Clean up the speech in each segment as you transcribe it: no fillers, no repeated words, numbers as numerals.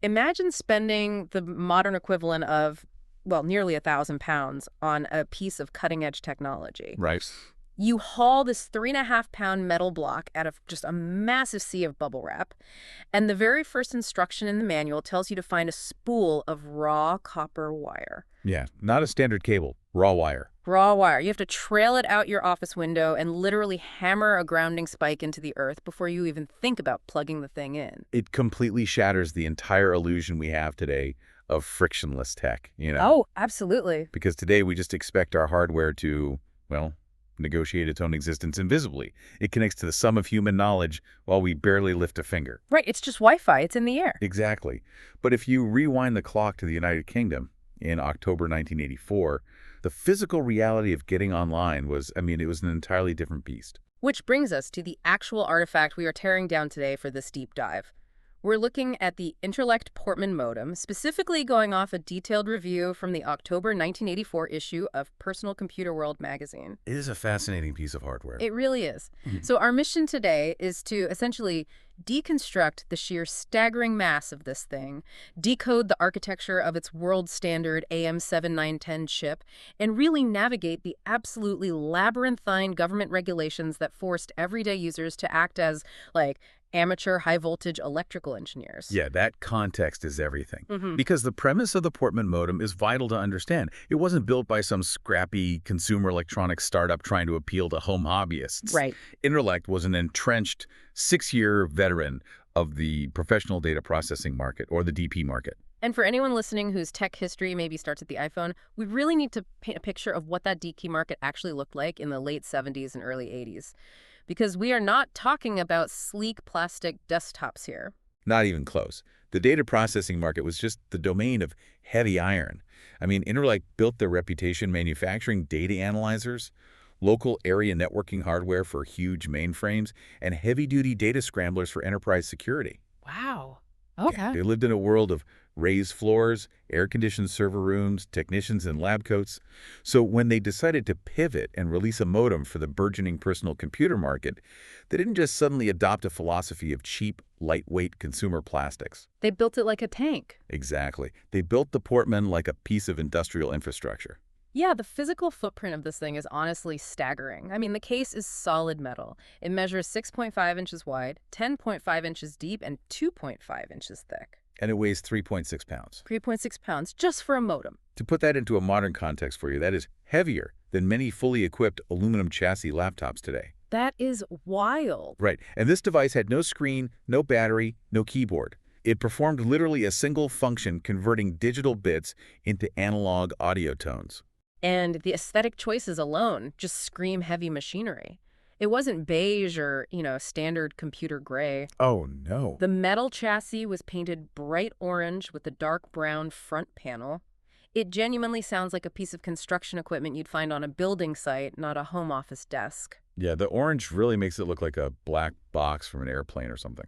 Imagine spending the modern equivalent of, well, nearly £1,000 on a piece of cutting-edge technology. Right. You haul this 3.5-pound metal block out of just a massive sea of bubble wrap, and the very first instruction in the manual tells you to find a spool of raw copper wire. Yeah, not a standard cable, raw wire. Raw wire. You have to trail it out your office window and literally hammer a grounding spike into the earth before you even think about plugging the thing in. It completely shatters the entire illusion we have today of frictionless tech, Oh, absolutely. Because today we just expect our hardware to, well, negotiate its own existence invisibly. It connects to the sum of human knowledge while we barely lift a finger. Right, it's just Wi-Fi. It's in the air. Exactly. But if you rewind the clock to the United Kingdom in October 1984, the physical reality of getting online was, it was an entirely different beast. Which brings us to the actual artifact we are tearing down today for this deep dive. We're looking at the Interlekt Portman modem, specifically going off a detailed review from the October 1984 issue of Personal Computer World magazine. It is a fascinating piece of hardware. It really is. So our mission today is to essentially deconstruct the sheer staggering mass of this thing, decode the architecture of its world standard AM7910 chip, and really navigate the absolutely labyrinthine government regulations that forced everyday users to act as, like, amateur high-voltage electrical engineers. Yeah, that context is everything. Because the premise of the Portman modem is vital to understand. It wasn't built by some scrappy consumer electronics startup trying to appeal to home hobbyists. Right. Interlekt was an entrenched 6-year veteran of the professional data processing market, or the DP market. And for anyone listening whose tech history maybe starts at the iPhone, we really need to paint a picture of what that DP market actually looked like in the late 70s and early 80s. Because we are not talking about sleek plastic desktops here. Not even close. The data processing market was just the domain of heavy iron. Interlekt built their reputation manufacturing data analyzers, local area networking hardware for huge mainframes, and heavy-duty data scramblers for enterprise security. Wow. Okay. Yeah, they lived in a world of raised floors, air-conditioned server rooms, technicians in lab coats. So when they decided to pivot and release a modem for the burgeoning personal computer market, they didn't just suddenly adopt a philosophy of cheap, lightweight consumer plastics. They built it like a tank. Exactly. They built the Portman like a piece of industrial infrastructure. Yeah, the physical footprint of this thing is honestly staggering. The case is solid metal. It measures 6.5 inches wide, 10.5 inches deep, and 2.5 inches thick. And it weighs 3.6 pounds. 3.6 pounds just for a modem. To put that into a modern context for you, that is heavier than many fully equipped aluminum chassis laptops today. That is wild. Right. And this device had no screen, no battery, no keyboard. It performed literally a single function converting digital bits into analog audio tones. And the aesthetic choices alone just scream heavy machinery. It wasn't beige or, standard computer gray. Oh, no. The metal chassis was painted bright orange with a dark brown front panel. It genuinely sounds like a piece of construction equipment you'd find on a building site, not a home office desk. Yeah, the orange really makes it look like a black box from an airplane or something.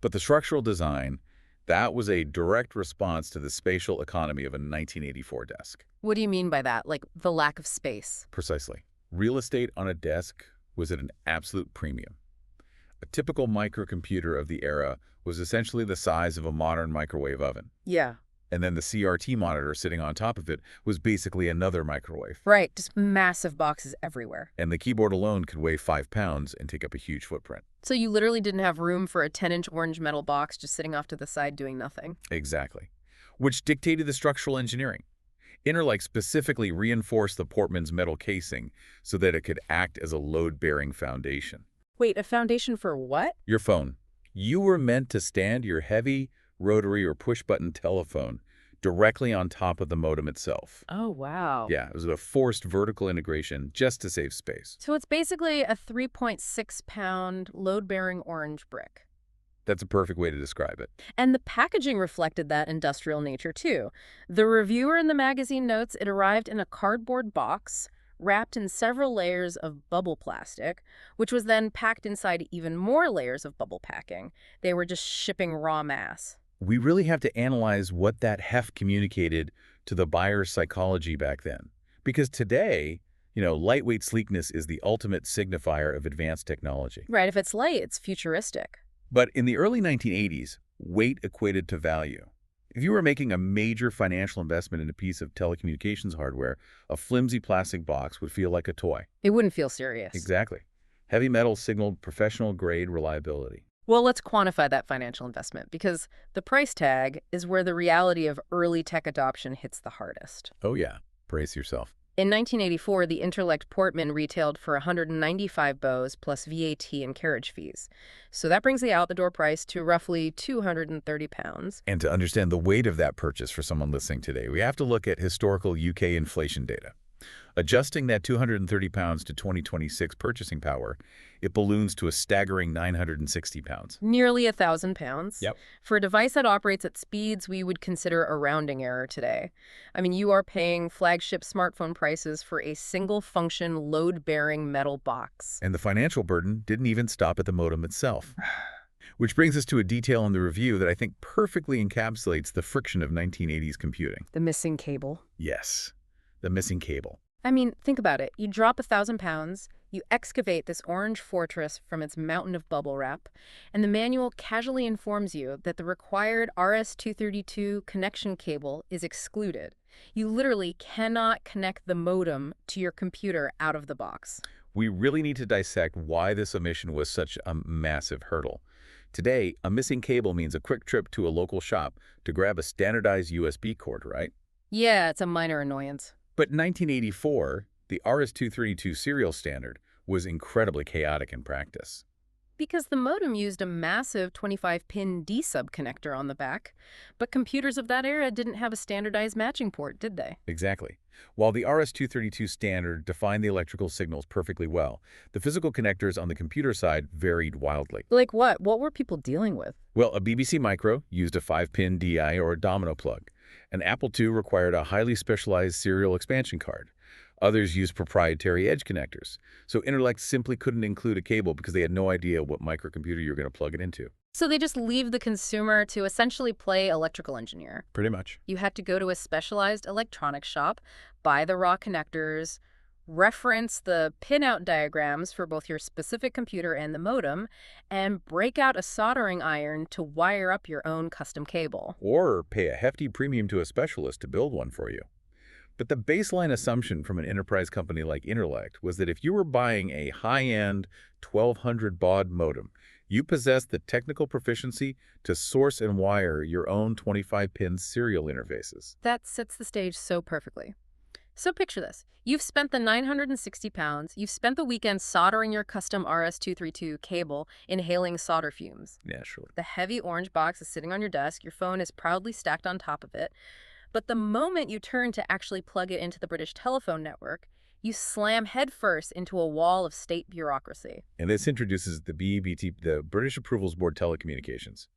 But the structural design, that was a direct response to the spatial economy of a 1984 desk. What do you mean by that? Like the lack of space? Precisely. Real estate on a desk was at an absolute premium. A typical microcomputer of the era was essentially the size of a modern microwave oven. Yeah. And then the CRT monitor sitting on top of it was basically another microwave. Right, just massive boxes everywhere. And the keyboard alone could weigh 5 pounds and take up a huge footprint. So you literally didn't have room for a 10-inch orange metal box just sitting off to the side doing nothing. Exactly. Which dictated the structural engineering. Interlekt specifically reinforced the Portman's metal casing so that it could act as a load-bearing foundation. Wait, a foundation for what? Your phone. You were meant to stand your heavy, rotary or push-button telephone directly on top of the modem itself. Oh, wow. Yeah, it was a forced vertical integration just to save space. So it's basically a 3.6-pound load-bearing orange brick. That's a perfect way to describe it. And the packaging reflected that industrial nature, too. The reviewer in the magazine notes it arrived in a cardboard box, wrapped in several layers of bubble plastic, which was then packed inside even more layers of bubble packing. They were just shipping raw mass. We really have to analyze what that heft communicated to the buyer's psychology back then. Because today, lightweight sleekness is the ultimate signifier of advanced technology. Right, if it's light, it's futuristic. But in the early 1980s, weight equated to value. If you were making a major financial investment in a piece of telecommunications hardware, a flimsy plastic box would feel like a toy. It wouldn't feel serious. Exactly. Heavy metal signaled professional-grade reliability. Well, let's quantify that financial investment because the price tag is where the reality of early tech adoption hits the hardest. Oh yeah, brace yourself. In 1984, the Interlekt Portman retailed for 195 bows plus VAT and carriage fees. So that brings the out-the-door price to roughly £230. And to understand the weight of that purchase for someone listening today, we have to look at historical UK inflation data. Adjusting that £230 to 2026 purchasing power, it balloons to a staggering £960. Nearly £1,000. Yep. For a device that operates at speeds we would consider a rounding error today. I mean, you are paying flagship smartphone prices for a single-function, load-bearing metal box. And the financial burden didn't even stop at the modem itself. Which brings us to a detail in the review that I think perfectly encapsulates the friction of 1980s computing. The missing cable. Yes, the missing cable. I mean, think about it. You drop £1,000, you excavate this orange fortress from its mountain of bubble wrap, and the manual casually informs you that the required RS-232 connection cable is excluded. You literally cannot connect the modem to your computer out of the box. We really need to dissect why this omission was such a massive hurdle. Today, a missing cable means a quick trip to a local shop to grab a standardized USB cord, right? Yeah, it's a minor annoyance. But in 1984, the RS-232 serial standard was incredibly chaotic in practice. Because the modem used a massive 25-pin D-sub connector on the back, but computers of that era didn't have a standardized matching port, did they? Exactly. While the RS-232 standard defined the electrical signals perfectly well, the physical connectors on the computer side varied wildly. Like what? What were people dealing with? Well, a BBC Micro used a 5-pin DI or a domino plug. An Apple II required a highly specialized serial expansion card. Others used proprietary edge connectors. So Interlekt simply couldn't include a cable because they had no idea what microcomputer you were going to plug it into. So they just leave the consumer to essentially play electrical engineer. Pretty much. You had to go to a specialized electronics shop, buy the raw connectors, reference the pinout diagrams for both your specific computer and the modem, and break out a soldering iron to wire up your own custom cable. Or pay a hefty premium to a specialist to build one for you. But the baseline assumption from an enterprise company like Interlekt was that if you were buying a high-end 1200 baud modem, you possessed the technical proficiency to source and wire your own 25-pin serial interfaces. That sets the stage so perfectly. So picture this. You've spent the £960, you've spent the weekend soldering your custom RS-232 cable, inhaling solder fumes. Naturally. The heavy orange box is sitting on your desk, your phone is proudly stacked on top of it. But the moment you turn to actually plug it into the British telephone network, you slam headfirst into a wall of state bureaucracy. And this introduces the BABT, the British Approvals Board Telecommunications.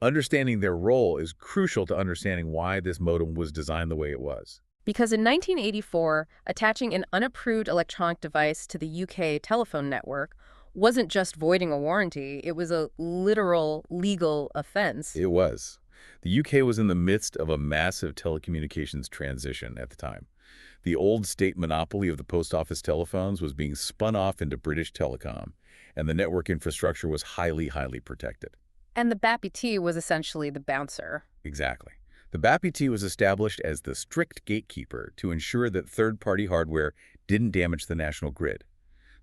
Understanding their role is crucial to understanding why this modem was designed the way it was. Because in 1984, attaching an unapproved electronic device to the UK telephone network wasn't just voiding a warranty, it was a literal legal offense. It was. The UK was in the midst of a massive telecommunications transition at the time. The old state monopoly of the post office telephones was being spun off into British Telecom, and the network infrastructure was highly protected. And the BABT was essentially the bouncer. Exactly. The BABT was established as the strict gatekeeper to ensure that third-party hardware didn't damage the national grid.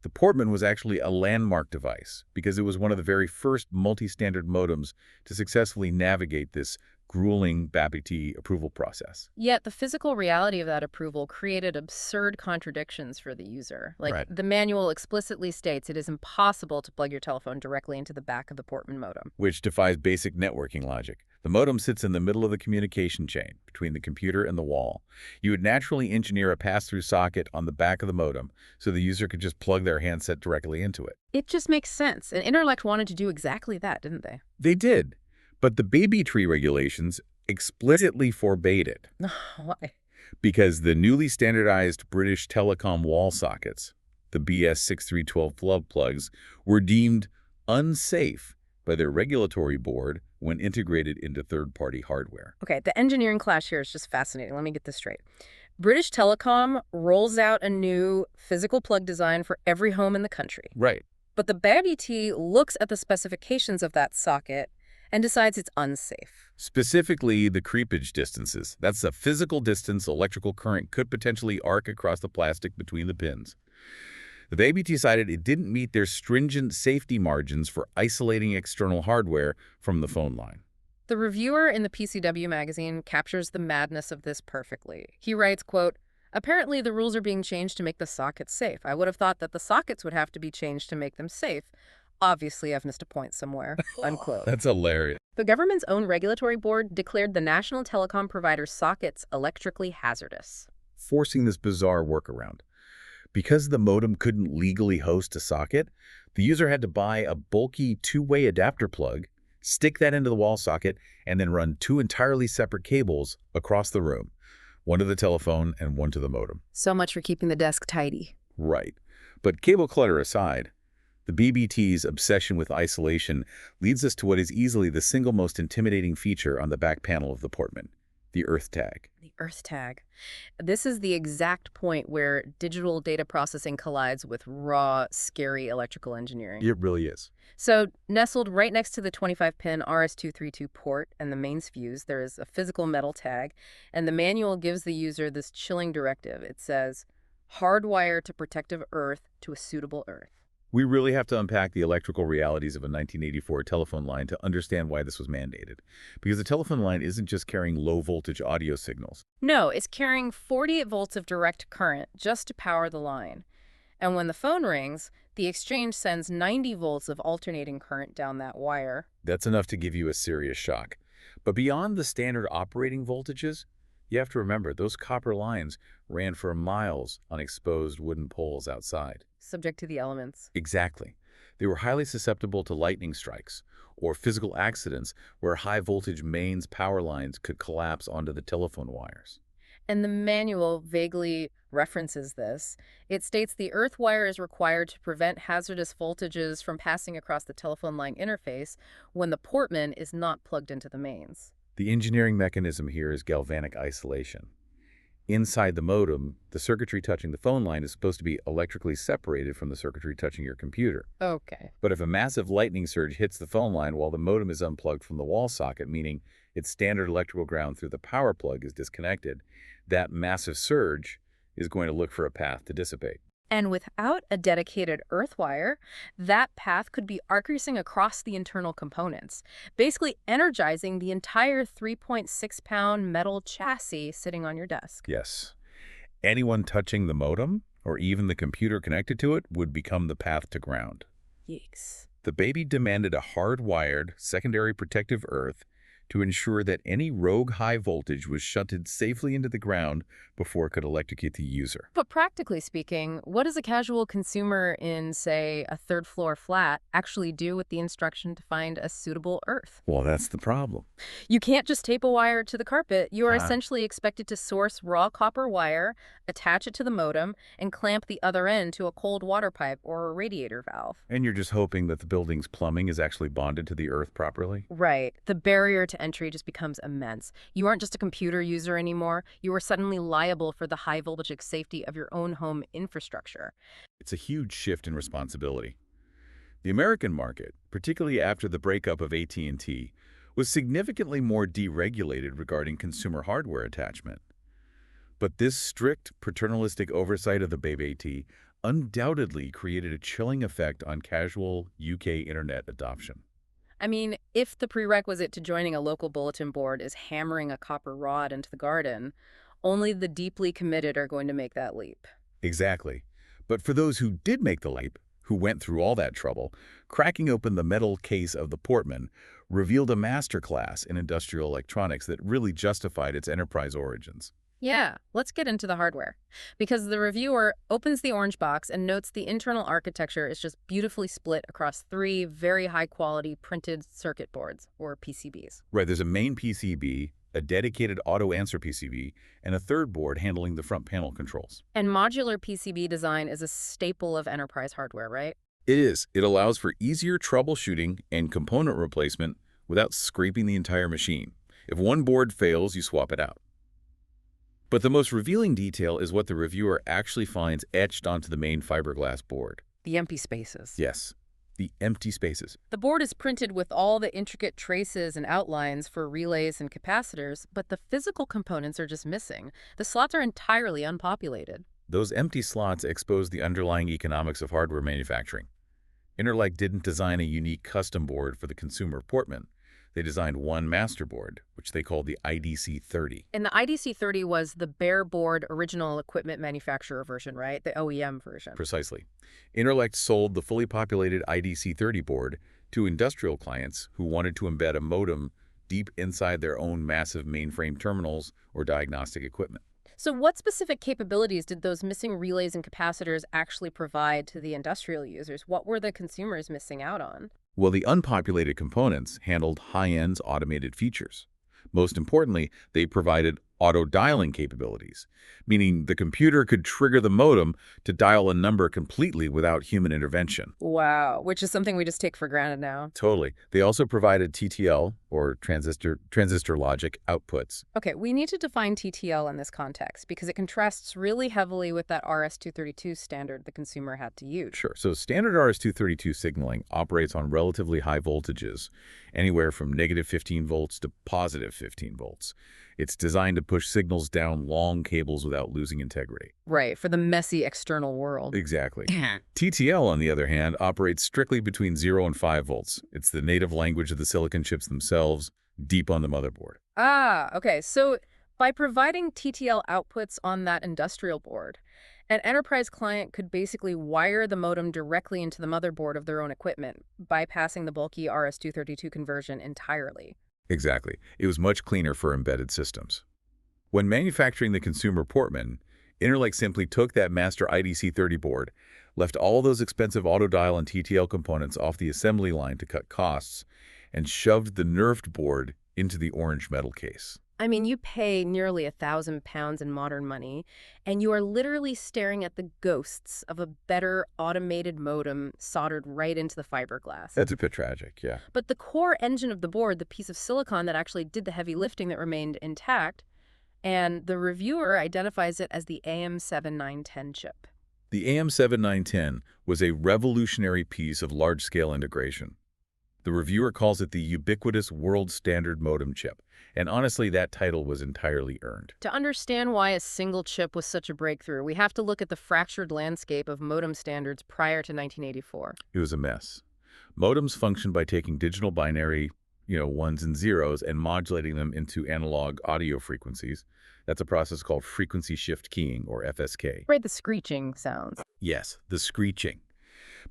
The Portman was actually a landmark device because it was one of the very first multi-standard modems to successfully navigate this grueling BABT approval process. Yet the physical reality of that approval created absurd contradictions for the user. Right. The manual explicitly states it is impossible to plug your telephone directly into the back of the Portman modem. Which defies basic networking logic. The modem sits in the middle of the communication chain between the computer and the wall. You would naturally engineer a pass-through socket on the back of the modem so the user could just plug their handset directly into it. It just makes sense. And Interlekt wanted to do exactly that, didn't they? They did. But the BABT regulations explicitly forbade it. Why? Because the newly standardized British Telecom wall sockets, the BS6312 plug plugs, were deemed unsafe by their regulatory board when integrated into third-party hardware. Okay, the engineering clash here is just fascinating. Let me get this straight. British Telecom rolls out a new physical plug design for every home in the country. Right. But the BABT looks at the specifications of that socket and decides it's unsafe. Specifically, the creepage distances. That's a physical distance electrical current could potentially arc across the plastic between the pins. The BABT decided it didn't meet their stringent safety margins for isolating external hardware from the phone line. The reviewer in the PCW magazine captures the madness of this perfectly. He writes, quote, "Apparently the rules are being changed to make the sockets safe. I would have thought that the sockets would have to be changed to make them safe. Obviously, I've missed a point somewhere," unquote. That's hilarious. The government's own regulatory board declared the national telecom provider's sockets electrically hazardous. Forcing this bizarre workaround. Because the modem couldn't legally host a socket, the user had to buy a bulky two-way adapter plug, stick that into the wall socket, and then run two entirely separate cables across the room, one to the telephone and one to the modem. So much for keeping the desk tidy. Right. But cable clutter aside, the BBT's obsession with isolation leads us to what is easily the single most intimidating feature on the back panel of the Portman, the Earth tag. The Earth tag. This is the exact point where digital data processing collides with raw, scary electrical engineering. It really is. So, nestled right next to the 25-pin RS-232 port and the mains fuse, there is a physical metal tag, and the manual gives the user this chilling directive. It says, "Hardwire to protective earth to a suitable earth." We really have to unpack the electrical realities of a 1984 telephone line to understand why this was mandated. Because the telephone line isn't just carrying low-voltage audio signals. No, it's carrying 48 volts of direct current just to power the line. And when the phone rings, the exchange sends 90 volts of alternating current down that wire. That's enough to give you a serious shock. But beyond the standard operating voltages, you have to remember those copper lines ran for miles on exposed wooden poles outside. Subject to the elements. Exactly. They were highly susceptible to lightning strikes or physical accidents where high-voltage mains power lines could collapse onto the telephone wires. And the manual vaguely references this. It states the earth wire is required to prevent hazardous voltages from passing across the telephone line interface when the Portman is not plugged into the mains. The engineering mechanism here is galvanic isolation. Inside the modem, the circuitry touching the phone line is supposed to be electrically separated from the circuitry touching your computer. Okay. But if a massive lightning surge hits the phone line while the modem is unplugged from the wall socket, meaning its standard electrical ground through the power plug is disconnected, that massive surge is going to look for a path to dissipate. And without a dedicated earth wire, that path could be arcing across the internal components, basically energizing the entire 3.6-pound metal chassis sitting on your desk. Yes. Anyone touching the modem, or even the computer connected to it, would become the path to ground. Yikes. The baby demanded a hard-wired, secondary protective earth to ensure that any rogue high voltage was shunted safely into the ground before it could electrocute the user. But practically speaking, what does a casual consumer in, say, a third-floor flat actually do with the instruction to find a suitable earth? Well, that's the problem. You can't just tape a wire to the carpet. You are essentially expected to source raw copper wire, attach it to the modem, and clamp the other end to a cold water pipe or a radiator valve. And you're just hoping that the building's plumbing is actually bonded to the earth properly? Right. The barrier to entry just becomes immense. You aren't just a computer user anymore. You are suddenly liable for the high voltage safety of your own home infrastructure. It's a huge shift in responsibility. The American market, particularly after the breakup of AT&T, was significantly more deregulated regarding consumer hardware attachment. But this strict paternalistic oversight of the BABT undoubtedly created a chilling effect on casual UK internet adoption. I mean, if the prerequisite to joining a local bulletin board is hammering a copper rod into the garden, only the deeply committed are going to make that leap. Exactly. But for those who did make the leap, who went through all that trouble, cracking open the metal case of the Portman revealed a masterclass in industrial electronics that really justified its enterprise origins. Yeah, let's get into the hardware. Because the reviewer opens the orange box and notes the internal architecture is just beautifully split across 3 very high-quality printed circuit boards, or PCBs. Right, there's a main PCB, a dedicated auto-answer PCB, and a third board handling the front panel controls. And modular PCB design is a staple of enterprise hardware, right? It is. It allows for easier troubleshooting and component replacement without scraping the entire machine. If one board fails, you swap it out. But the most revealing detail is what the reviewer actually finds etched onto the main fiberglass board. The empty spaces. Yes. the empty spaces. The board is printed with all the intricate traces and outlines for relays and capacitors, but the physical components are just missing. The slots are entirely unpopulated. Those empty slots expose the underlying economics of hardware manufacturing. Interlekt didn't design a unique custom board for the consumer Portman. They designed one master board, which they called the IDC-30. And the IDC-30 was the bare board original equipment manufacturer version, right? The OEM version. Precisely. Interlekt sold the fully populated IDC-30 board to industrial clients who wanted to embed a modem deep inside their own massive mainframe terminals or diagnostic equipment. So what specific capabilities did those missing relays and capacitors actually provide to the industrial users? What were the consumers missing out on? Well, the unpopulated components handled high-end automated features. Most importantly, they provided auto-dialing capabilities, meaning the computer could trigger the modem to dial a number completely without human intervention. Wow, which is something we just take for granted now. Totally. They also provided TTL, or transistor logic, outputs. Okay, we need to define TTL in this context because it contrasts really heavily with that RS-232 standard the consumer had to use. Sure. So standard RS-232 signaling operates on relatively high voltages, anywhere from negative 15 volts to positive 15 volts. It's designed to push signals down long cables without losing integrity. Right, for the messy external world. Exactly. TTL, on the other hand, operates strictly between 0 and 5 volts. It's the native language of the silicon chips themselves, deep on the motherboard. Ah, okay. So by providing TTL outputs on that industrial board, an enterprise client could basically wire the modem directly into the motherboard of their own equipment, bypassing the bulky RS-232 conversion entirely. Exactly. It was much cleaner for embedded systems. When manufacturing the consumer Portman, Interlekt simply took that master IDC-30 board, left all those expensive autodial and TTL components off the assembly line to cut costs, and shoved the nerfed board into the orange metal case. I mean, you pay nearly £1,000 in modern money, and you are literally staring at the ghosts of a better automated modem soldered right into the fiberglass. That's a bit tragic, yeah. But the core engine of the board, the piece of silicon that actually did the heavy lifting that remained intact, and the reviewer identifies it as the AM7910 chip. The AM7910 was a revolutionary piece of large-scale integration. The reviewer calls it the ubiquitous world standard modem chip, and honestly, that title was entirely earned. To understand why a single chip was such a breakthrough, we have to look at the fractured landscape of modem standards prior to 1984. It was a mess. Modems functioned by taking digital binary, ones and zeros, and modulating them into analog audio frequencies. That's a process called frequency shift keying, or FSK. Right, the screeching sounds. Yes, the screeching.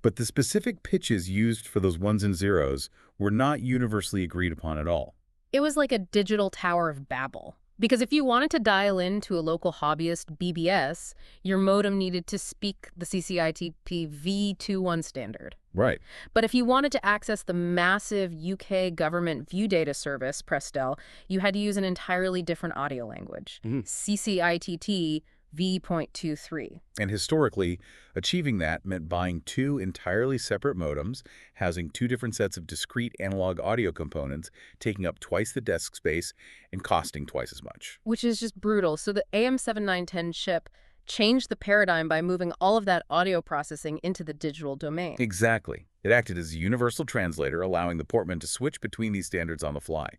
But the specific pitches used for those ones and zeros were not universally agreed upon at all. It was like a digital Tower of Babel. Because if you wanted to dial in to a local hobbyist BBS, your modem needed to speak the CCITP V.21 standard. Right. But if you wanted to access the massive UK government view data service, Prestel, you had to use an entirely different audio language, CCITT V.23. And historically, achieving that meant buying two entirely separate modems, housing two different sets of discrete analog audio components, taking up twice the desk space, and costing twice as much. Which is just brutal. So the AM7910 chip changed the paradigm by moving all of that audio processing into the digital domain. Exactly. It acted as a universal translator, allowing the Portman to switch between these standards on the fly.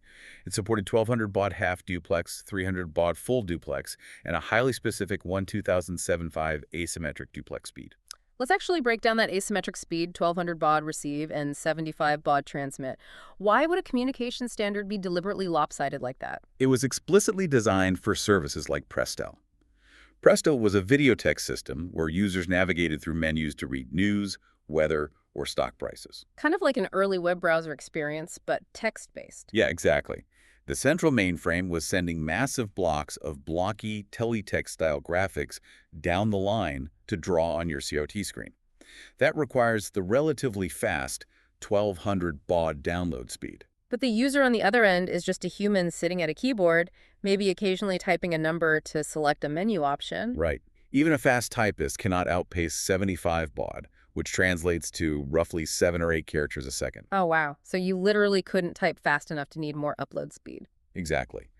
It supported 1200 baud half duplex, 300 baud full duplex, and a highly specific 12075 asymmetric duplex speed. Let's actually break down that asymmetric speed, 1200 baud receive and 75 baud transmit. Why would a communication standard be deliberately lopsided like that? It was explicitly designed for services like Prestel. Presto was a video text system where users navigated through menus to read news, weather, or stock prices. Kind of like an early web browser experience, but text-based. Yeah, exactly. The central mainframe was sending massive blocks of blocky teletext-style graphics down the line to draw on your CRT screen. That requires the relatively fast 1200 baud download speed. But the user on the other end is just a human sitting at a keyboard, maybe occasionally typing a number to select a menu option. Right. Even a fast typist cannot outpace 75 baud, which translates to roughly 7 or 8 characters a second. Oh, wow. So you literally couldn't type fast enough to need more upload speed. Exactly.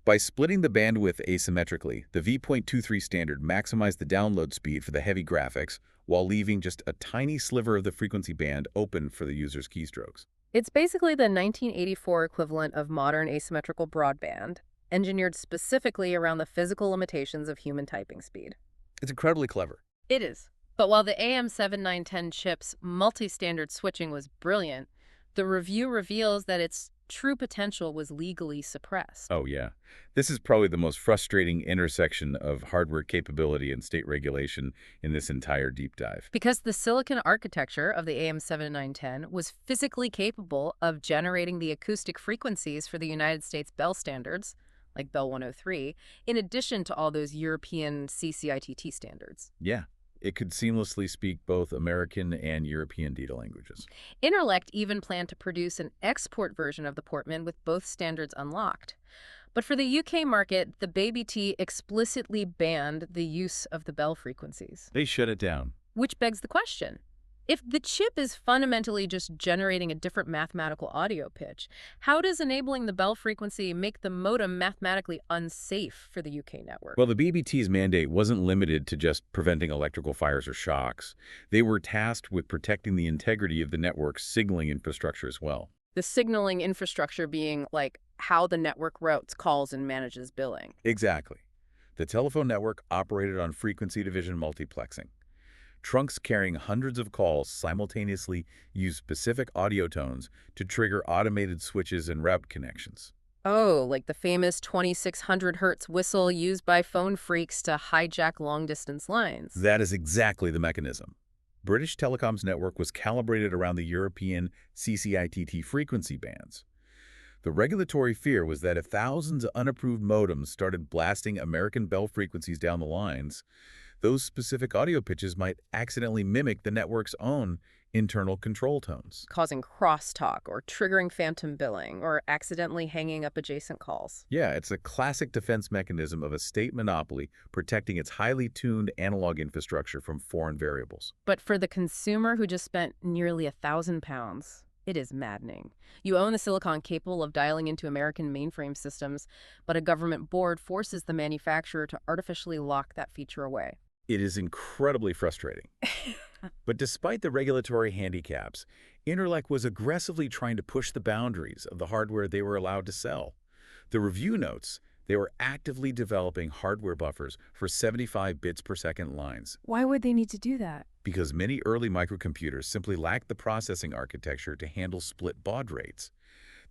By splitting the bandwidth asymmetrically, the V.23 standard maximized the download speed for the heavy graphics while leaving just a tiny sliver of the frequency band open for the user's keystrokes. It's basically the 1984 equivalent of modern asymmetrical broadband, engineered specifically around the physical limitations of human typing speed. It's incredibly clever. It is. But while the AM7910 chip's multi-standard switching was brilliant, the review reveals that its true potential was legally suppressed. Oh, yeah. This is probably the most frustrating intersection of hardware capability and state regulation in this entire deep dive. Because the silicon architecture of the AM7910 was physically capable of generating the acoustic frequencies for the United States Bell standards, like Bell 103, in addition to all those European CCITT standards. Yeah. It could seamlessly speak both American and European data languages. Interlekt even planned to produce an export version of the Portman with both standards unlocked. But for the UK market, the BABT explicitly banned the use of the Bell frequencies. They shut it down. Which begs the question, if the chip is fundamentally just generating a different mathematical audio pitch, how does enabling the Bell frequency make the modem mathematically unsafe for the UK network? Well, the BBT's mandate wasn't limited to just preventing electrical fires or shocks. They were tasked with protecting the integrity of the network's signaling infrastructure as well. The signaling infrastructure being like how the network routes calls and manages billing. Exactly. The telephone network operated on frequency division multiplexing. Trunks carrying hundreds of calls simultaneously use specific audio tones to trigger automated switches and route connections. Oh, like the famous 2600 hertz whistle used by phone freaks to hijack long-distance lines. That is exactly the mechanism. British Telecom's network was calibrated around the European CCITT frequency bands. The regulatory fear was that if thousands of unapproved modems started blasting American Bell frequencies down the lines, those specific audio pitches might accidentally mimic the network's own internal control tones, causing crosstalk or triggering phantom billing or accidentally hanging up adjacent calls. Yeah, it's a classic defense mechanism of a state monopoly protecting its highly tuned analog infrastructure from foreign variables. But for the consumer who just spent nearly £1,000, it is maddening. You own the silicon capable of dialing into American mainframe systems, but a government board forces the manufacturer to artificially lock that feature away. It is incredibly frustrating. But despite the regulatory handicaps, Interlekt was aggressively trying to push the boundaries of the hardware they were allowed to sell. The review notes they were actively developing hardware buffers for 75 bits per second lines. Why would they need to do that? Because many early microcomputers simply lacked the processing architecture to handle split baud rates.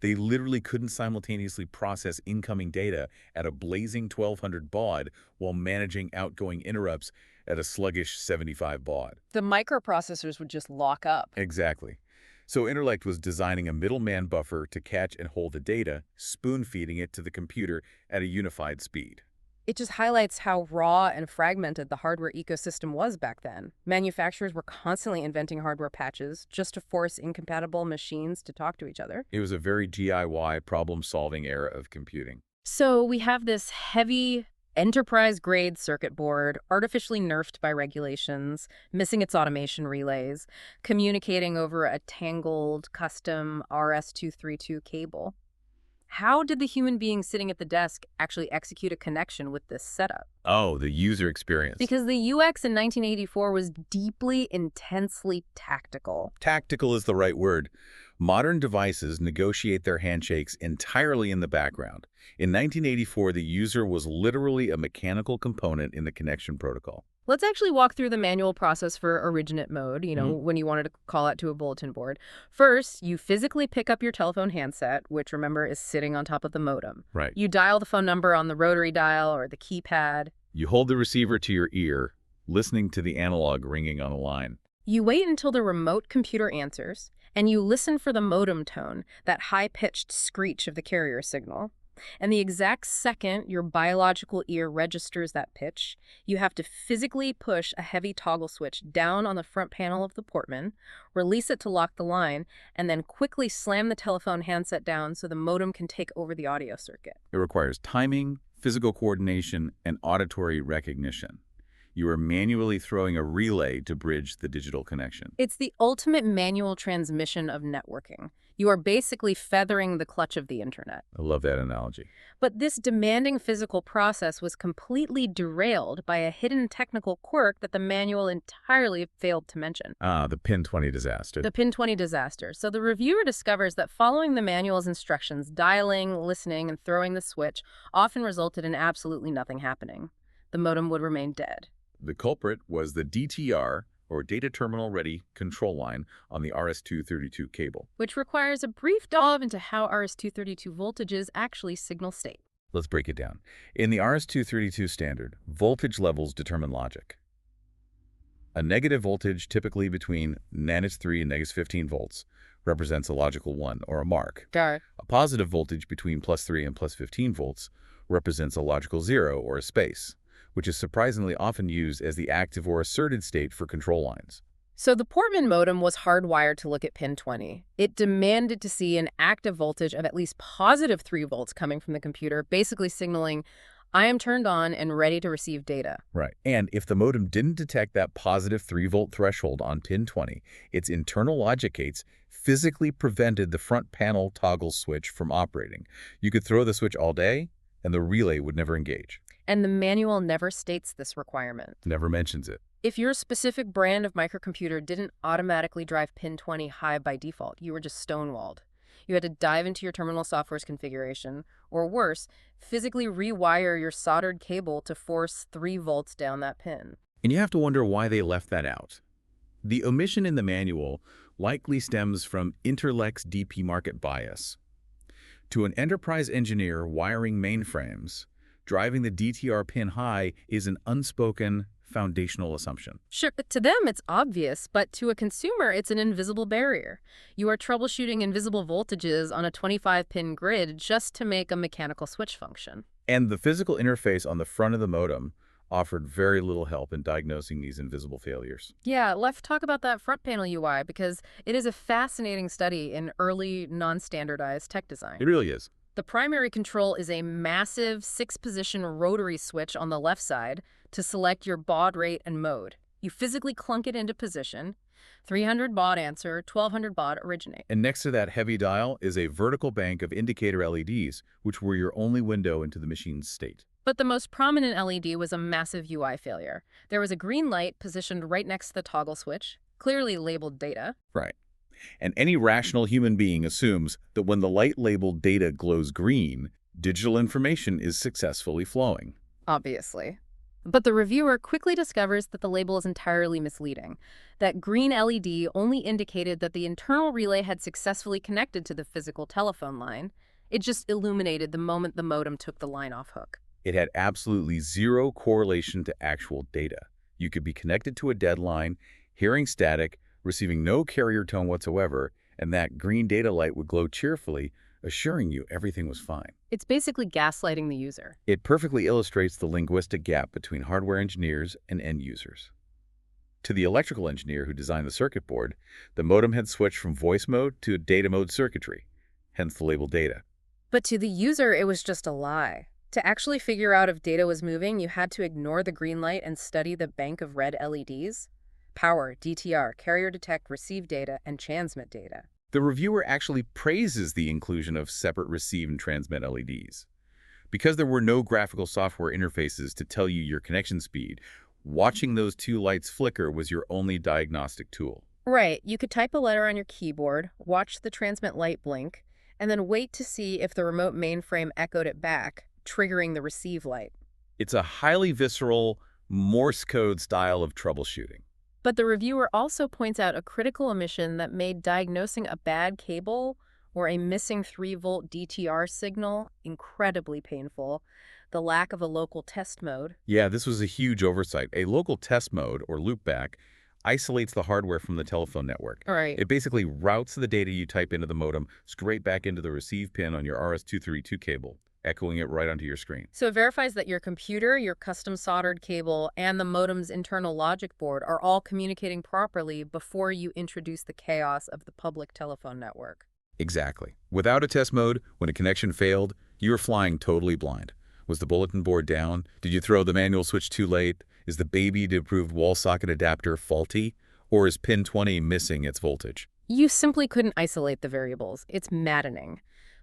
They literally couldn't simultaneously process incoming data at a blazing 1200 baud while managing outgoing interrupts at a sluggish 75 baud. The microprocessors would just lock up. Exactly. So Interlekt was designing a middleman buffer to catch and hold the data, spoon-feeding it to the computer at a unified speed. It just highlights how raw and fragmented the hardware ecosystem was back then. Manufacturers were constantly inventing hardware patches just to force incompatible machines to talk to each other. It was a very DIY problem-solving era of computing. So we have this heavy enterprise-grade circuit board, artificially nerfed by regulations, missing its automation relays, communicating over a tangled custom RS-232 cable. How did the human being sitting at the desk actually execute a connection with this setup? Oh, the user experience. Because the UX in 1984 was deeply, intensely tactical. Tactical is the right word. Modern devices negotiate their handshakes entirely in the background. In 1984, the user was literally a mechanical component in the connection protocol. Let's actually walk through the manual process for originate mode, when you wanted to call out to a bulletin board. First, you physically pick up your telephone handset, which, remember, is sitting on top of the modem. Right. You dial the phone number on the rotary dial or the keypad. You hold the receiver to your ear, listening to the analog ringing on the line. You wait until the remote computer answers, and you listen for the modem tone, that high-pitched screech of the carrier signal. And the exact second your biological ear registers that pitch, you have to physically push a heavy toggle switch down on the front panel of the Portman, release it to lock the line, and then quickly slam the telephone handset down so the modem can take over the audio circuit. It requires timing, physical coordination, and auditory recognition. You are manually throwing a relay to bridge the digital connection. It's the ultimate manual transmission of networking. You are basically feathering the clutch of the internet. I love that analogy. But this demanding physical process was completely derailed by a hidden technical quirk that the manual entirely failed to mention. Ah, the pin 20 disaster. The pin 20 disaster. So the reviewer discovers that following the manual's instructions, dialing, listening, and throwing the switch often resulted in absolutely nothing happening. The modem would remain dead. The culprit was the DTR, or Data Terminal Ready Control Line, on the RS-232 cable. Which requires a brief dive into how RS-232 voltages actually signal state. Let's break it down. In the RS-232 standard, voltage levels determine logic. A negative voltage, typically between -3 and -15 volts, represents a logical 1, or a mark. Got it. A positive voltage between +3 and +15 volts represents a logical 0, or a space, which is surprisingly often used as the active or asserted state for control lines. So the Portman modem was hardwired to look at pin 20. It demanded to see an active voltage of at least positive 3 volts coming from the computer, basically signaling, I am turned on and ready to receive data. Right. And if the modem didn't detect that positive 3-volt threshold on pin 20, its internal logic gates physically prevented the front panel toggle switch from operating. You could throw the switch all day, and the relay would never engage. And the manual never states this requirement. Never mentions it. If your specific brand of microcomputer didn't automatically drive pin 20 high by default, you were just stonewalled. You had to dive into your terminal software's configuration, or worse, physically rewire your soldered cable to force 3 volts down that pin. And you have to wonder why they left that out. The omission in the manual likely stems from Interlekt's DP market bias. To an enterprise engineer wiring mainframes, driving the DTR pin high is an unspoken foundational assumption. Sure, to them it's obvious, but to a consumer it's an invisible barrier. You are troubleshooting invisible voltages on a 25-pin grid just to make a mechanical switch function. And the physical interface on the front of the modem offered very little help in diagnosing these invisible failures. Yeah, let's talk about that front panel UI because it is a fascinating study in early non-standardized tech design. It really is. The primary control is a massive 6-position rotary switch on the left side to select your baud rate and mode. You physically clunk it into position. 300 baud answer, 1200 baud originate. And next to that heavy dial is a vertical bank of indicator LEDs, which were your only window into the machine's state. But the most prominent LED was a massive UI failure. There was a green light positioned right next to the toggle switch, clearly labeled data. Right. And any rational human being assumes that when the light-labeled data glows green, digital information is successfully flowing. Obviously. But the reviewer quickly discovers that the label is entirely misleading. That green LED only indicated that the internal relay had successfully connected to the physical telephone line. It just illuminated the moment the modem took the line off hook. It had absolutely zero correlation to actual data. You could be connected to a dead line, hearing static, receiving no carrier tone whatsoever, and that green data light would glow cheerfully, assuring you everything was fine. It's basically gaslighting the user. It perfectly illustrates the linguistic gap between hardware engineers and end users. To the electrical engineer who designed the circuit board, the modem had switched from voice mode to data mode circuitry, hence the label data. But to the user, it was just a lie. To actually figure out if data was moving, you had to ignore the green light and study the bank of red LEDs. Power, DTR, carrier detect, receive data, and transmit data. The reviewer actually praises the inclusion of separate receive and transmit LEDs. Because there were no graphical software interfaces to tell you your connection speed, watching those two lights flicker was your only diagnostic tool. Right. You could type a letter on your keyboard, watch the transmit light blink, and then wait to see if the remote mainframe echoed it back, triggering the receive light. It's a highly visceral, Morse code style of troubleshooting. But the reviewer also points out a critical omission that made diagnosing a bad cable or a missing 3-volt DTR signal incredibly painful. The lack of a local test mode. Yeah, this was a huge oversight. A local test mode, or loopback, isolates the hardware from the telephone network. Right. It basically routes the data you type into the modem straight back into the receive pin on your RS-232 cable, echoing it right onto your screen. So it verifies that your computer, your custom soldered cable, and the modem's internal logic board are all communicating properly before you introduce the chaos of the public telephone network. Exactly. Without a test mode, when a connection failed, you were flying totally blind. Was the bulletin board down? Did you throw the manual switch too late? Is the BABT-approved wall socket adapter faulty? Or is pin 20 missing its voltage? You simply couldn't isolate the variables. It's maddening.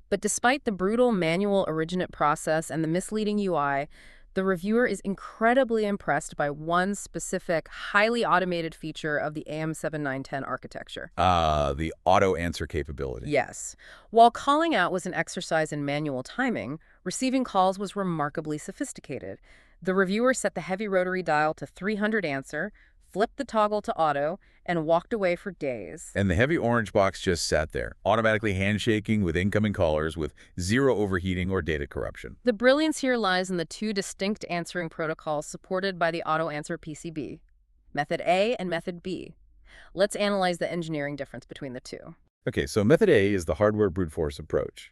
But despite the brutal manual originate process and the misleading UI, the reviewer is incredibly impressed by one specific, highly automated feature of the AM7910 architecture. The auto answer capability. Yes. While calling out was an exercise in manual timing, receiving calls was remarkably sophisticated. The reviewer set the heavy rotary dial to 300 answer, flipped the toggle to auto, and walked away for days. And the heavy orange box just sat there, automatically handshaking with incoming callers with zero overheating or data corruption. The brilliance here lies in the two distinct answering protocols supported by the auto answer PCB, Method A and Method B. Let's analyze the engineering difference between the two. Okay, so Method A is the hardware brute force approach.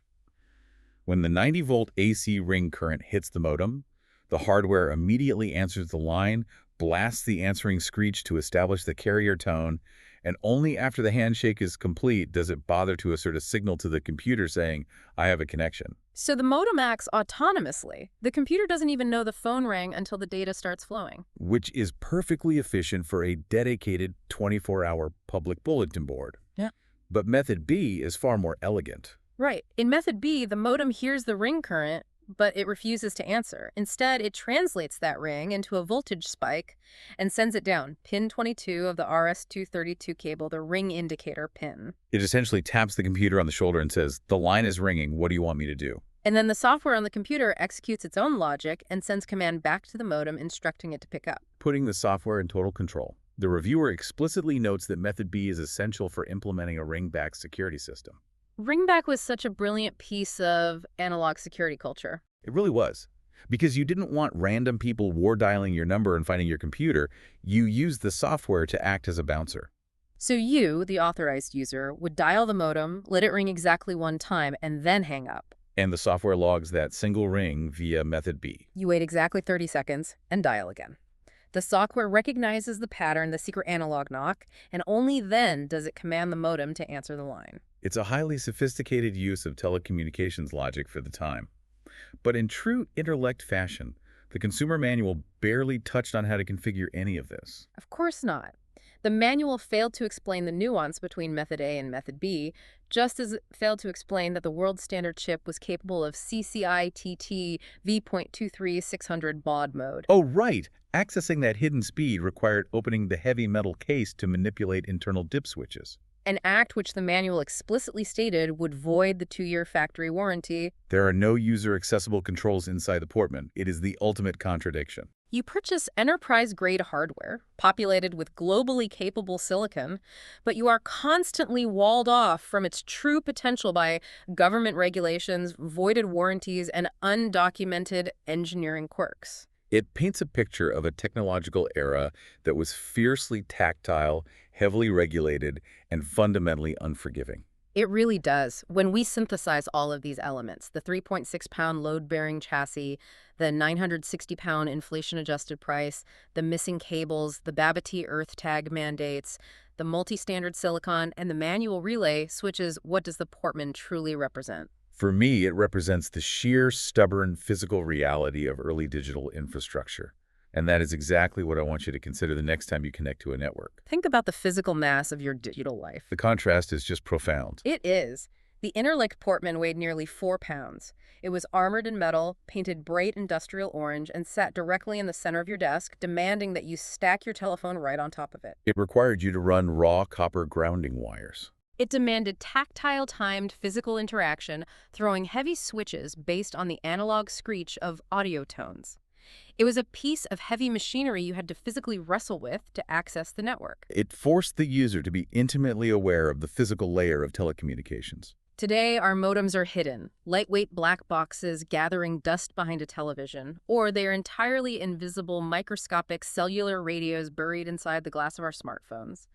When the 90-volt AC ring current hits the modem, the hardware immediately answers the line, blasts the answering screech to establish the carrier tone, and only after the handshake is complete does it bother to assert a signal to the computer saying, I have a connection. So the modem acts autonomously. The computer doesn't even know the phone rang until the data starts flowing. Which is perfectly efficient for a dedicated 24-hour public bulletin board. Yeah. But Method B is far more elegant. Right. In Method B, the modem hears the ring current, but it refuses to answer. Instead, it translates that ring into a voltage spike and sends it down, pin 22 of the RS-232 cable, the ring indicator pin. It essentially taps the computer on the shoulder and says, the line is ringing, what do you want me to do? And then the software on the computer executes its own logic and sends command back to the modem instructing it to pick up. Putting the software in total control. The reviewer explicitly notes that Method B is essential for implementing a ring-back security system. Ringback was such a brilliant piece of analog security culture. It really was. Because you didn't want random people war dialing your number and finding your computer, you used the software to act as a bouncer. So you, the authorized user, would dial the modem, let it ring exactly one time, and then hang up. And the software logs that single ring via Method B. You wait exactly 30 seconds and dial again. The software recognizes the pattern, the secret analog knock, and only then does it command the modem to answer the line. It's a highly sophisticated use of telecommunications logic for the time. But in true Interlekt fashion, the consumer manual barely touched on how to configure any of this. Of course not. The manual failed to explain the nuance between Method A and Method B, just as it failed to explain that the world standard chip was capable of CCITT V.23 600 baud mode. Oh, right! Accessing that hidden speed required opening the heavy metal case to manipulate internal dip switches. An act which the manual explicitly stated would void the 2-year factory warranty. There are no user-accessible controls inside the Portman. It is the ultimate contradiction. You purchase enterprise-grade hardware, populated with globally capable silicon, but you are constantly walled off from its true potential by government regulations, voided warranties, and undocumented engineering quirks. It paints a picture of a technological era that was fiercely tactile, heavily regulated, and fundamentally unforgiving. It really does. When we synthesize all of these elements, the 3.6-pound load-bearing chassis, the 960-pound inflation-adjusted price, the missing cables, the BABT Earth tag mandates, the multi-standard silicon, and the manual relay switches, what does the Portman truly represent? For me, it represents the sheer, stubborn, physical reality of early digital infrastructure. And that is exactly what I want you to consider the next time you connect to a network. Think about the physical mass of your digital life. The contrast is just profound. It is. The Interlekt Portman weighed nearly 4 pounds. It was armored in metal, painted bright industrial orange, and sat directly in the center of your desk, demanding that you stack your telephone right on top of it. It required you to run raw copper grounding wires. It demanded tactile-timed physical interaction, throwing heavy switches based on the analog screech of audio tones. It was a piece of heavy machinery you had to physically wrestle with to access the network. It forced the user to be intimately aware of the physical layer of telecommunications. Today, our modems are hidden, lightweight black boxes gathering dust behind a television, or they are entirely invisible microscopic cellular radios buried inside the glass of our smartphones.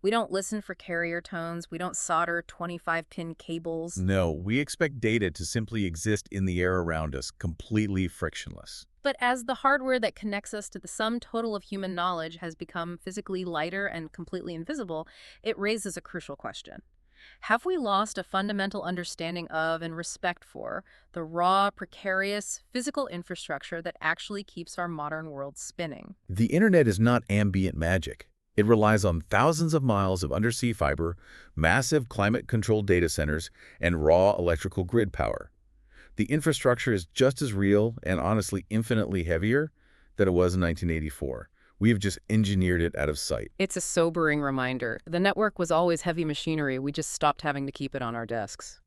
We don't listen for carrier tones. We don't solder 25-pin cables. No, we expect data to simply exist in the air around us, completely frictionless. But as the hardware that connects us to the sum total of human knowledge has become physically lighter and completely invisible, it raises a crucial question. Have we lost a fundamental understanding of and respect for the raw, precarious, physical infrastructure that actually keeps our modern world spinning? The internet is not ambient magic. It relies on thousands of miles of undersea fiber, massive climate-controlled data centers, and raw electrical grid power. The infrastructure is just as real and honestly infinitely heavier than it was in 1984. We have just engineered it out of sight. It's a sobering reminder. The network was always heavy machinery. We just stopped having to keep it on our desks.